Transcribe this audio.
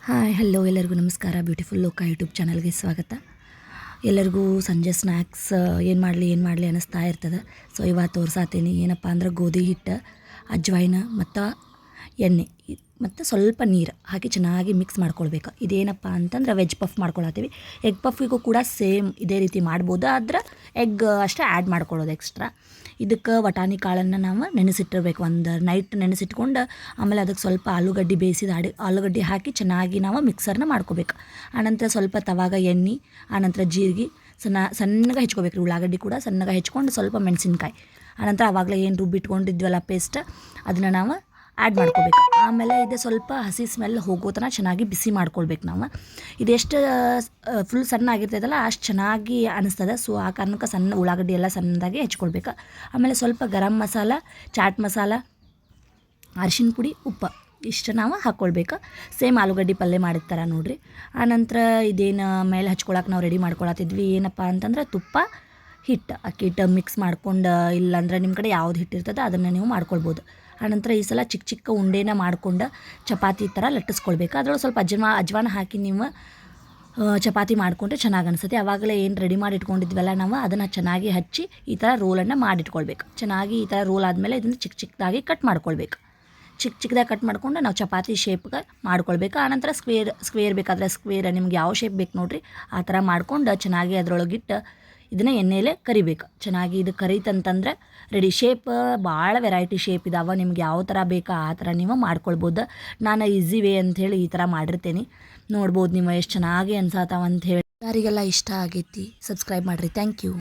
Hi hello ಎಲ್ಲರಿಗೂ ನಮಸ್ಕಾರ. Beautiful ಲೋಕ ಯೂಟ್ಯೂಬ್ ಚಾನಲ್ಗೆ ಸ್ವಾಗತ. ಎಲ್ಲರಿಗೂ ಸಂಜೆ ಸ್ನ್ಯಾಕ್ಸ್ ಏನು ಮಾಡಲಿ ಅನ್ನಿಸ್ತಾ ಇರ್ತದೆ. ಸೊ ಇವತ್ತು ತೋರ್ಸಾತೀನಿ ಏನಪ್ಪ ಅಂದ್ರೆ ಗೋಧಿ ಹಿಟ್ಟು, ಅಜ್ವಾಯಿನ ಮತ್ತು ಎಣ್ಣೆ ಮತ್ತು ಸ್ವಲ್ಪ ನೀರು ಹಾಕಿ ಚೆನ್ನಾಗಿ ಮಿಕ್ಸ್ ಮಾಡ್ಕೊಳ್ಬೇಕು. ಇದೇನಪ್ಪ ಅಂತಂದ್ರೆ ವೆಜ್ ಪಫ್ ಮಾಡ್ಕೊಳತ್ತೀವಿ. ಎಗ್ ಪಫಿಗೂ ಕೂಡ ಸೇಮ್ ಇದೇ ರೀತಿ ಮಾಡ್ಬೋದು, ಆದ್ರೆ ಎಗ್ ಅಷ್ಟೇ ಆ್ಯಡ್ ಮಾಡ್ಕೊಳ್ಳೋದು ಎಕ್ಸ್ಟ್ರಾ. ಇದಕ್ಕೆ ವಟಾಣಿ ಕಾಳನ್ನು ನಾವು ನೆನೆಸಿಟ್ಟಿರ್ಬೇಕು. ಒಂದು ನೈಟ್ ನೆನೆಸಿಟ್ಕೊಂಡು ಆಮೇಲೆ ಅದಕ್ಕೆ ಸ್ವಲ್ಪ ಆಲೂಗಡ್ಡೆ ಬೇಯಿಸಿದ ಆಲೂಗಡ್ಡೆ ಹಾಕಿ ಚೆನ್ನಾಗಿ ನಾವು ಮಿಕ್ಸರ್ನ ಮಾಡ್ಕೋಬೇಕು. ಆನಂತರ ಸ್ವಲ್ಪ ತವಾಗ ಎಣ್ಣೆ, ಆನಂತರ ಜೀರಿಗೆ ಸಣ್ಣಗೆ ಹೆಚ್ಕೋಬೇಕು. ಉಳ್ಳಾಗಡ್ಡಿ ಕೂಡ ಸಣ್ಣಗೆ ಹೆಚ್ಕೊಂಡು ಸ್ವಲ್ಪ ಮೆಣಸಿನ್ಕಾಯಿ, ಆನಂತರ ಆವಾಗಲೇ ಏನು ರುಬ್ಬಿಟ್ಕೊಂಡಿದ್ವಲ್ಲ ಪೇಸ್ಟ್, ಅದನ್ನು ನಾವು ಆ್ಯಡ್ ಮಾಡ್ಕೋಬೇಕು. ಆಮೇಲೆ ಇದು ಸ್ವಲ್ಪ ಹಸಿ ಸ್ಮೆಲ್ ಹೋಗೋ ತನಕ ಚೆನ್ನಾಗಿ ಬಿಸಿ ಮಾಡ್ಕೊಳ್ಬೇಕು. ನಾವು ಇದೆಷ್ಟು ಫುಲ್ ಸಣ್ಣ ಆಗಿರ್ತದಲ್ಲ ಅಷ್ಟು ಚೆನ್ನಾಗಿ ಅನಿಸ್ತದೆ. ಸೊ ಆ ಕಾರಣಕ್ಕೆ ಸಣ್ಣ ಉಳ್ಳಾಗಡ್ಡಿ ಎಲ್ಲ ಸಣ್ಣದಾಗಿ ಹೆಚ್ಕೊಳ್ಬೇಕು. ಆಮೇಲೆ ಸ್ವಲ್ಪ ಗರಂ ಮಸಾಲ, ಚಾಟ್ ಮಸಾಲ, ಅರಿಶಿನ ಪುಡಿ, ಉಪ್ಪು ಇಷ್ಟು ನಾವು ಹಾಕ್ಕೊಳ್ಬೇಕು. ಸೇಮ್ ಆಲೂಗಡ್ಡೆ ಪಲ್ಯ ಮಾಡಿರ್ತಾರೆ ನೋಡಿರಿ. ಆನಂತರ ಇದೇನು ಮೇಲೆ ಹಚ್ಕೊಳಕ್ಕೆ ನಾವು ರೆಡಿ ಮಾಡ್ಕೊಳತ್ತಿದ್ವಿ ಏನಪ್ಪ ಅಂತಂದ್ರೆ ತುಪ್ಪ, ಅಕ್ಕಿ ಹಿಟ್ಟು ಮಿಕ್ಸ್ ಮಾಡ್ಕೊಂಡು, ಇಲ್ಲಾಂದ್ರೆ ನಿಮ್ಮ ಕಡೆ ಯಾವ್ದು ಹಿಟ್ಟಿರ್ತದೆ ಅದನ್ನು ನೀವು ಮಾಡ್ಕೊಳ್ಬೋದು. ಆನಂತರ ಈ ಸಲ ಚಿಕ್ಕ ಚಿಕ್ಕ ಉಂಡೆನ ಮಾಡ್ಕೊಂಡು ಚಪಾತಿ ಥರ ಲಟ್ಟಿಸ್ಕೊಳ್ಬೇಕು. ಅದರೊಳಗೆ ಸ್ವಲ್ಪ ಅಜ್ವಾನ ಹಾಕಿ ನೀವು ಚಪಾತಿ ಮಾಡಿಕೊಂಡ್ರೆ ಚೆನ್ನಾಗಿ ಅನಿಸುತ್ತೆ. ಆವಾಗಲೇ ಏನು ರೆಡಿ ಮಾಡಿ ಇಟ್ಕೊಂಡಿದ್ವಲ್ಲ ನಾವು ಅದನ್ನು ಚೆನ್ನಾಗಿ ಹಚ್ಚಿ ಈ ಥರ ರೋಲನ್ನು ಮಾಡಿಟ್ಕೊಳ್ಬೇಕು. ಚೆನ್ನಾಗಿ ಈ ಥರ ರೋಲ್ ಆದಮೇಲೆ ಇದನ್ನು ಚಿಕ್ಕ ಚಿಕ್ಕದಾಗಿ ಕಟ್ ಮಾಡ್ಕೊಳ್ಬೇಕು. ಚಿಕ್ಕದಾಗಿ ಕಟ್ ಮಾಡ್ಕೊಂಡು ನಾವು ಚಪಾತಿ ಶೇಪ್ಗೆ ಮಾಡ್ಕೊಳ್ಬೇಕು. ಆನಂತರ ಸ್ಕ್ವೇರ್ ಬೇಕಾದರೆ ಸ್ಕ್ವೇರ್, ನಿಮ್ಗೆ ಯಾವ ಶೇಪ್ ಬೇಕು ನೋಡಿರಿ ಆ ಥರ ಮಾಡ್ಕೊಂಡು ಚೆನ್ನಾಗಿ ಅದರೊಳಗಿಟ್ಟು ಇದನ್ನು ಎಣ್ಣೆಯಲ್ಲೇ ಕರಿಬೇಕು. ಚೆನ್ನಾಗಿ ಇದು ಕರಿತಂತಂದ್ರೆ ರೆಡಿ. ಶೇಪ್ ಭಾಳ ವೆರೈಟಿ ಶೇಪ್ ಇದಾವೆ, ನಿಮ್ಗೆ ಯಾವ ಥರ ಬೇಕೋ ಆ ಥರ ನೀವು ಮಾಡ್ಕೊಳ್ಬೋದು. ನಾನು ಈಸಿ ವೇ ಅಂಥೇಳಿ ಈ ಥರ ಮಾಡಿರ್ತೀನಿ. ನೋಡ್ಬೋದು ನೀವು ಎಷ್ಟು ಚೆನ್ನಾಗಿ ಅನ್ಸತ್ತಾವ ಅಂಥೇಳಿ. ಯಾರಿಗೆಲ್ಲ ಇಷ್ಟ ಆಗೈತಿ ಸಬ್ಸ್ಕ್ರೈಬ್ ಮಾಡಿರಿ. Thank you.